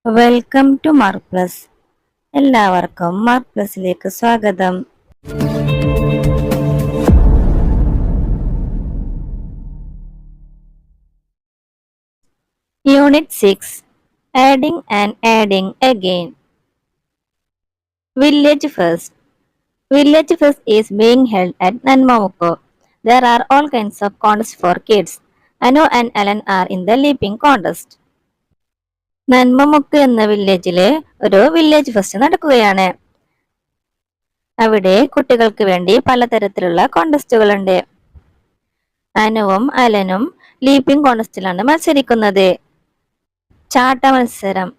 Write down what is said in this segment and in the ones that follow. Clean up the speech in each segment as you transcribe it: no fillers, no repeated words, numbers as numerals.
Welcome to Mark Plus. എല്ലാവർക്കും Mark പ്ലസിലേക്ക് സ്വാഗതം. Unit 6 adding and adding again. Village fest. Village Fest is being held at Nanmamukko. There are all kinds of contests for kids. Anu and Alan are in the leaping contest. നന്മമുക്ക് എന്ന വില്ലേജില് ഒരു village fest നടക്കുകയാണ്. അവിടെ കുട്ടികൾക്ക് വേണ്ടി പലതരത്തിലുള്ള കോണ്ടസ്റ്റുകളുണ്ട്. അനുവും അലനും leaping കോണ്ടസ്റ്റിലാണ് മത്സരിക്കുന്നത്. ചാട്ട മത്സരം.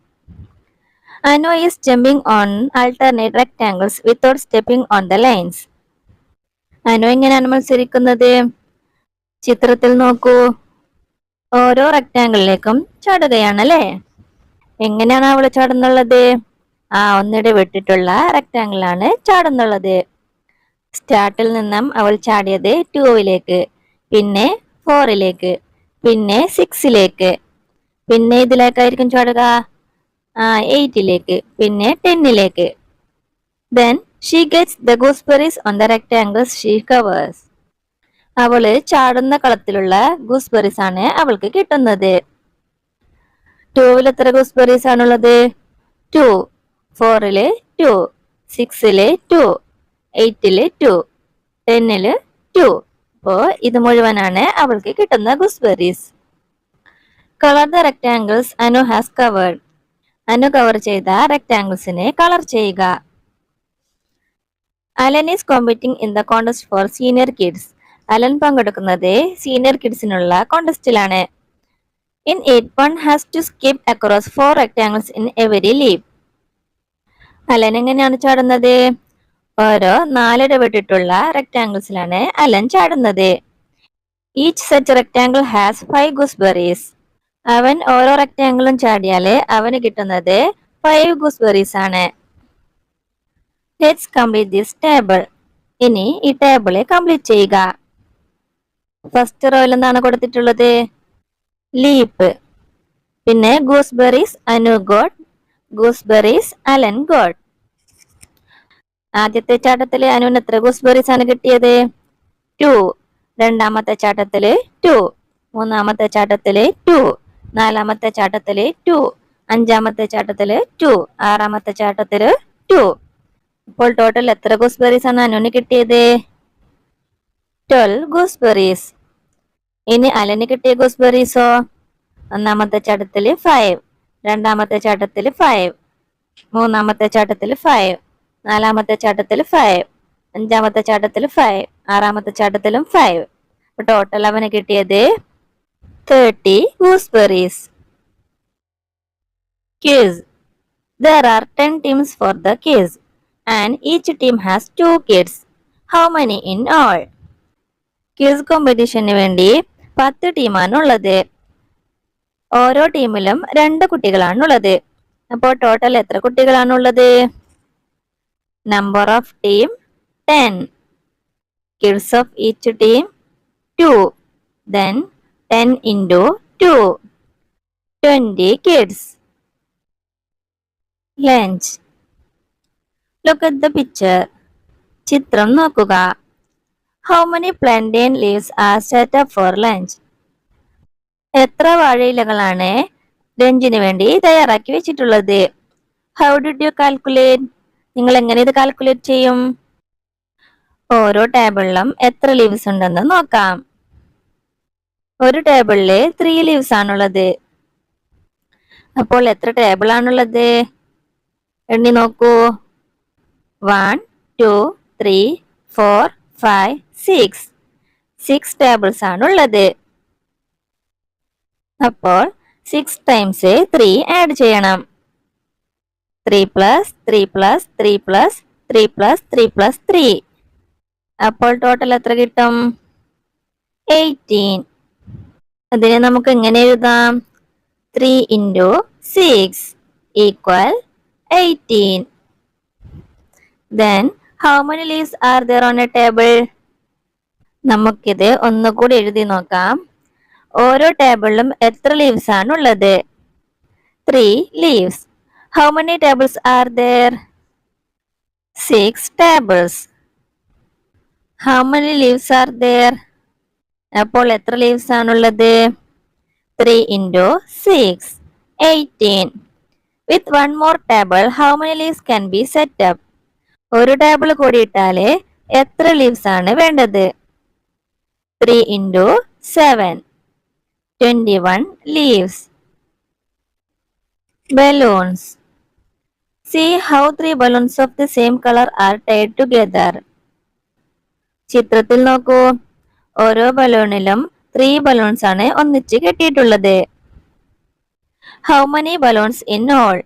Anu is jumping on alternate rectangles without stepping on the lines. Anu എങ്ങനെയാണ് മത്സരിക്കുന്നത്? ചിത്രത്തിൽ നോക്കൂ. ഓരോ റെക്ടാങ്കിളിലേക്കും ചാടുകയാണല്ലേ. എങ്ങനെയാണ് അവള് ചാടുന്നുള്ളത്? ഒന്നിടെ വിട്ടിട്ടുള്ള റെക്ടാങ്കിളാണ് ചാടുന്നുള്ളത്. സ്റ്റാർട്ടിൽ നിന്നും അവൾ ചാടിയത് 2ലേക്ക്, പിന്നെ 4ലേക്ക്, പിന്നെ 6ലേക്ക്, പിന്നെ ഇതിലേക്കായിരിക്കും ചാടുക 8ലേക്ക്, പിന്നെ 10ലേക്ക്. Then she gets the gooseberries on the rectangles she covers. അവള് ചാടുന്ന കളത്തിലുള്ള ഗൂസ്ബെറീസ് ആണ് അവൾക്ക് കിട്ടുന്നത്. 2ൽ എത്ര ഗൂസ്ബെറീസ് ആണുള്ളത്? 2. 4ല് 2, 6ല് 2, 8ല് 2, 10ല് 2. അപ്പോ ഇത് മുഴുവനാണ് അവൾക്ക് കിട്ടുന്ന gooseberries. Colour the rectangles Anu has covered. Anu cover ചെയ്ത റെക്ടാങ്കിൾസിനെ കളർ ചെയ്യുക. Alan is competing in the contest for senior kids. Alan പങ്കെടുക്കുന്നത് സീനിയർ കിഡ്സിനുള്ള കോണ്ടസ്റ്റിലാണ്. In it one has to skip across 4 rectangles in every leap. Alan എങ്ങനെയാണ് ചാടുന്നത്? ഓരോ 4 ഇടവിട്ടിട്ടുള്ള റെക്ടാങ്കിൾസിലാണ് അലൻ ചാടുന്നത്. Each such rectangle has 5 gooseberries. അവൻ ഓരോ റെക്ടാങ്കിളും ചാടിയാല് അവന് കിട്ടുന്നത് 5 ഗൂസ്ബെറീസ് ആണ്. Let's complete this table. ഇനി ഈ ടേബിള് കംപ്ലീറ്റ് ചെയ്യുക. ഫസ്റ്റ് റോയിൽ എന്താണ് കൊടുത്തിട്ടുള്ളത്? ലീപ്പ്. പിന്നെ gooseberries Anu got, gooseberries Alan got. ആദ്യത്തെ ചാട്ടത്തില് അനുവിന് എത്ര ഗൂസ്ബെറീസ് ആണ് കിട്ടിയത്? 2. രണ്ടാമത്തെ ചാട്ടത്തില് 2, മൂന്നാമത്തെ ചാട്ടത്തില് 2, നാലാമത്തെ ചാട്ടത്തില് 2, അഞ്ചാമത്തെ ചാട്ടത്തില് 2, ആറാമത്തെ ചാട്ടത്തില് 2. ഇപ്പോൾ ടോട്ടൽ എത്ര ഗൂസ്ബെറീസ് ആണ് അനുവിന് കിട്ടിയത്? 12 ഗൂസ്ബെറീസ്. ഇനി അലന് കിട്ടിയ ഗൂസ്ബെറീസോ? ഒന്നാമത്തെ ചാട്ടത്തില് 5, രണ്ടാമത്തെ ചാട്ടത്തില് 5, മൂന്നാമത്തെ ചാട്ടത്തില് 5, നാലാമത്തെ ചാട്ടത്തില് 5, അഞ്ചാമത്തെ ചാട്ടത്തില് 5, ആറാമത്തെ ചാട്ടത്തിലും 5. ടോട്ടൽ അവന് കിട്ടിയത് 30 gooseberries. Quiz. There are 10 teams for the quiz and each team has 2 kids. How many in all? Quiz കോമ്പറ്റീഷന് വേണ്ടി 10 ടീമാണുള്ളത്. ഓരോ ടീമിലും 2 കുട്ടികളാണുള്ളത്. അപ്പോൾ ടോട്ടൽ എത്ര കുട്ടികളാണുള്ളത്? Number of team 10. Kids of each team 2. Then 10 into 2, 20 kids. Lunch. Look at the picture. ചിത്രം നോക്കുക. How many plantain leaves are set up for lunch? എത്ര വാഴയിലകളാണ് ലഞ്ചിന് വേണ്ടി തയ്യാറാക്കി വെച്ചിട്ടുള്ളത്? How did you calculate? നിങ്ങൾ എങ്ങനെ ഇത് കാൽക്കുലേറ്റ് ചെയ്യും? ഓരോ ടേബിളിലും എത്ര ലീവ്സ് ഉണ്ടെന്ന് നോക്കാം. ഒരു ടേബിളില് 3 ലീവ്സ് ആണുള്ളത്. അപ്പോൾ എത്ര ടേബിൾ ആണുള്ളത്? എണ്ണി നോക്കൂ. 1, 2, 3, 4, 5, 6. 6 ടേബിൾസ് ആണുള്ളത്. അപ്പോൾ 6 ടൈംസ് 3 ആഡ് ചെയ്യണം. 3 plus 3 plus 3 plus 3 plus 3 plus 3. അപ്പോൾ ടോട്ടൽ എത്ര കിട്ടും? 18. അതിനെ നമുക്ക് എങ്ങനെ എഴുതാം? 3 into 6 equal 18. Then how many leaves are there on a table? നമുക്കിത് ഒന്നുകൂടി എഴുതി നോക്കാം. ഓരോ ടേബിളിലും എത്ര ലീവ്സ് ആണുള്ളത്? 3 leaves. How many tables are there? 6 tables. How many leaves are there? അപ്പോൾ എത്ര ലീവ്സ് ആണുള്ളത്? 3 into 6, 18. With one more table, how many leaves can be set up? ഒരു ടേബിൾ കൂടി ഇട്ടാല് എത്ര ലീവ്സ് ആണ് വേണ്ടത്? 3 into 7, 21 leaves. Balloons. See how 3 balloons of the same color are tied together. ചിത്രത്തിൽ നോക്കൂ, ഓരോ ബലൂണിലും 3 ബലൂൺസ് ആണ് ഒന്നിച്ച് കെട്ടിയിട്ടുള്ളത്. How many balloons in all?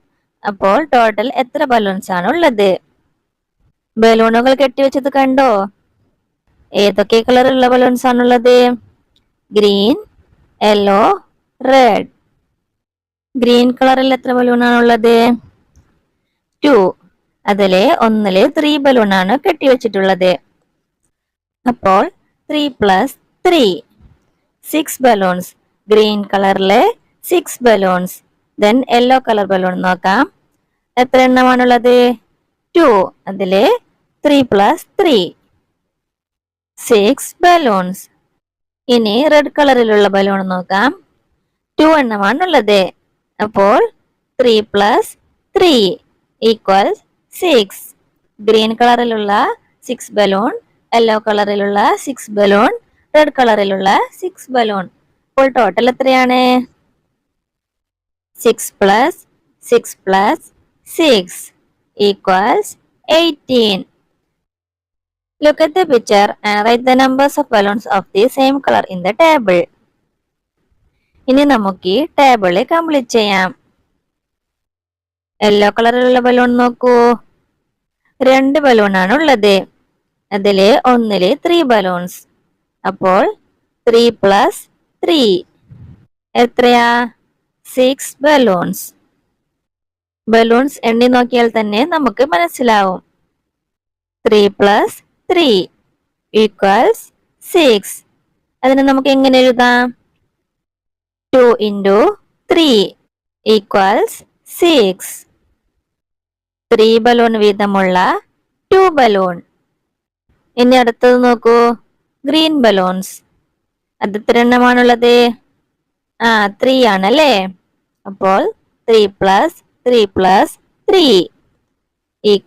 അപ്പോൾ ടോട്ടൽ എത്ര ബലൂൺസ് ആണ് ഉള്ളത്? ബലൂണുകൾ കെട്ടിവെച്ചത് കണ്ടോ? ഏതൊക്കെ കളറിലുള്ള ബലൂൺസ് ആണുള്ളത്? Green, yellow, red. ഗ്രീൻ കളറിൽ എത്ര ബലൂൺ ആണുള്ളത്? 2. അതിലെ ഒന്നില് 3 ബലൂൺ ആണ് കെട്ടിവെച്ചിട്ടുള്ളത്. അപ്പോൾ 3 + 3, 6 ബലൂൺസ്. ഗ്രീൻ കളറിലെ 6 balloons. Then yellow colour balloon നോക്കാം. എത്ര എണ്ണമാണുള്ളത്? 2. അതിലെ 3 + 3, 6 ബലൂൺസ്. ഇനി റെഡ് കളറിലുള്ള ബലൂൺ നോക്കാം. 2 എണ്ണമാണുള്ളത്. അപ്പോൾ 3 + 3 = 6. ഗ്രീൻ കളറിലുള്ള 6 ബലൂൺ, യെല്ലോ കളറിലുള്ള 6 ബലൂൺ, റെഡ് കളറിലുള്ള 6 ബലൂൺ. അപ്പോൾ ടോട്ടൽ എത്രയാണ്? 6 + 6 + 6 = 18. Look at the picture and write the numbers of balloons of the same color in the table. ഇനി നമുക്ക് ഈ ടേബിള് കംപ്ലീറ്റ് ചെയ്യാം. യെല്ലോ കളറിലുള്ള ബലൂൺ നോക്കൂ, 2 ബലൂൺ ആണ് ഉള്ളത്. അതില് ഒന്നില് 3 ബലൂൺസ്. അപ്പോൾ 3 + 3 എത്രയാ? 6 ബലൂൺസ്. ബലൂൺസ് എണ്ണി നോക്കിയാൽ തന്നെ നമുക്ക് മനസ്സിലാവും. 3 + 3 = 6. അതിനെ നമുക്ക് എങ്ങനെ എഴുതാം? 2 into 3 = 6. 3 ബലൂൺ വീതമുള്ള 2 ബലൂൺ. ഇനി അടുത്തത് നോക്കൂ, ഗ്രീൻ ബലൂൺസ്. അത് എത്ര എണ്ണമാണുള്ളത്? 3 ആണല്ലേ. അപ്പോൾ 3 + 3 + 3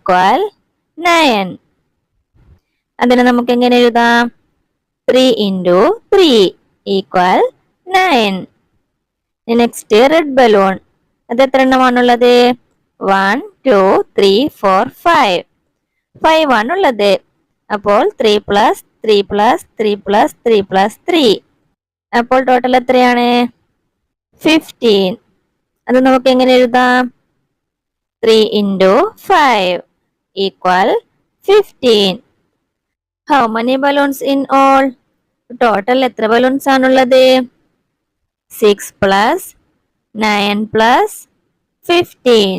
= 9. അതിനെ നമുക്ക് എങ്ങനെ എഴുതാം? 3 into 3 = 9. Next red balloon. അത് എത്ര എണ്ണമാണുള്ളത്? 1, 2, 3, 4, 5. 5 ആണുള്ളത്. അപ്പോൾ 3 + 3 + 3 + 3 + 3. അപ്പോൾ ടോട്ടൽ എത്രയാണ്? 15. അത് നമുക്ക് എങ്ങനെ എഴുതാം? 3 into 5 = 15. How many balloons in all? Total എത്ര ബലൂൺസ് ആണുള്ളത്? 6 + 9 + 15,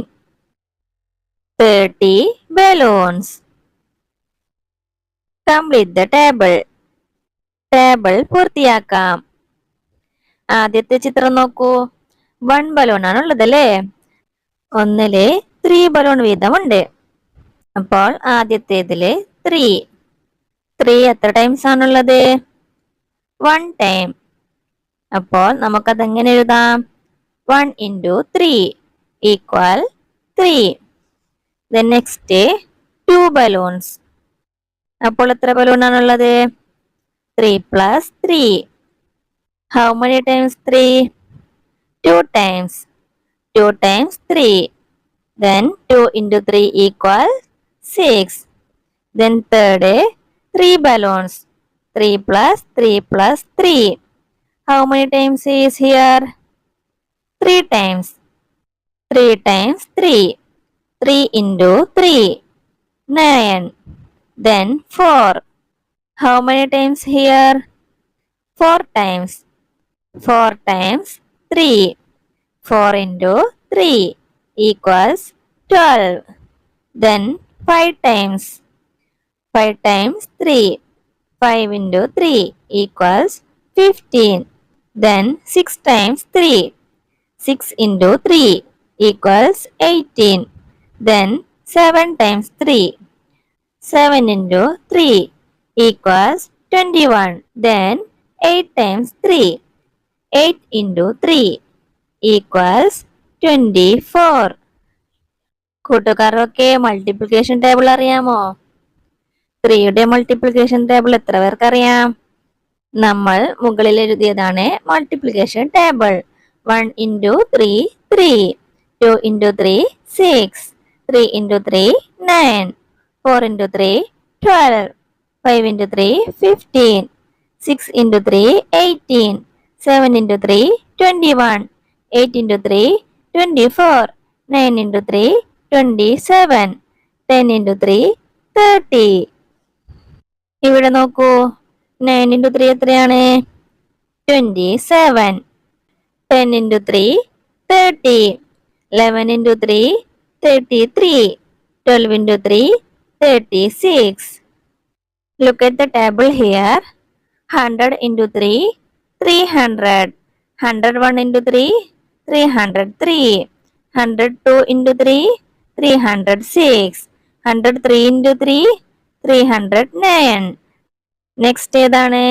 30 balloons. Complete the table. Table പൂർത്തിയാക്കാം. ആദ്യത്തെ ചിത്രം നോക്കൂ, 1 ബലൂൺ ആണുള്ളത് അല്ലേ. ഒന്നില് 3 ബലൂൺ വീതമുണ്ട്. അപ്പോൾ ആദ്യത്തേതില് 3 എത്ര ടൈംസ് ആണുള്ളത്? 1 ടൈം. അപ്പോൾ നമുക്കതെങ്ങനെ എഴുതാം? 1 into 3 = 3. Then next 2 balloons. അപ്പോൾ എത്ര ബലൂൺ ആണുള്ളത്? 3 + 3. How many times 3? 2 times. 2 times 3. Then 2 into 3 = 6. Then third 3 balloons. 3 + 3 + 3. How many times is here? 3 times. 3 times 3. 3 into 3. 9. Then 4. How many times here? 4 times. 4 times 3. 4 into 3 = 12. Then 5 times. 5 times 3. 5 into 3 = 15. Then 6 times 3. 6 into 3 equals 18. Then 7 times 3. 7 into 3 equals 21. Then 8 times 3. 8 into 3 equals 24. കൂട്ടുകാരൊക്കെ multiplication table അറിയാമോ? 3യുടെ multiplication table എത്ര പേർക്കറിയാം? നമ്മൾ മുകളിൽ എഴുതിയതാണ് multiplication table. 1 into 3 3, 2 into 3 6, 3 into 3 9, 4 into 3 12, 5 into 3 15, 6 into 3 18, 7 into 3 21, 8 into 3 24, 9 into 3 27, 10 into 3 30. ഇവിടെ നോക്കൂ, 9 into 3 എത്രയാണ്? 27. 10 into 3 30. 11 into 3 33. 12 into 3 36. Look at the table here. 100 into 3 300. 101 into 3 303. 102 into 3 306. 103 into 3 309. Next ഏതാണ്?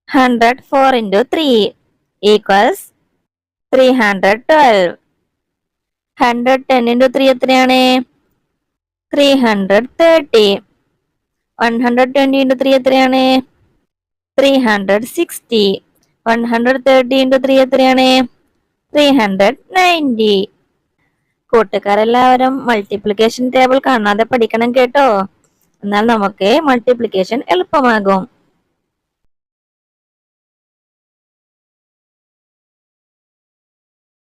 104 into 3 equals 312. 110 into 3 എത്രയാണ്? 330. 120 into 3 എത്രയാണ്? 360. 130 into 3 എത്രയാണ്? 390. കൂട്ടുകാരെല്ലാവരും multiplication table കാണാതെ പഠിക്കണം കേട്ടോ. എന്നാൽ നമുക്ക് മൾട്ടിപ്ലിക്കേഷൻ എളുപ്പമാകും.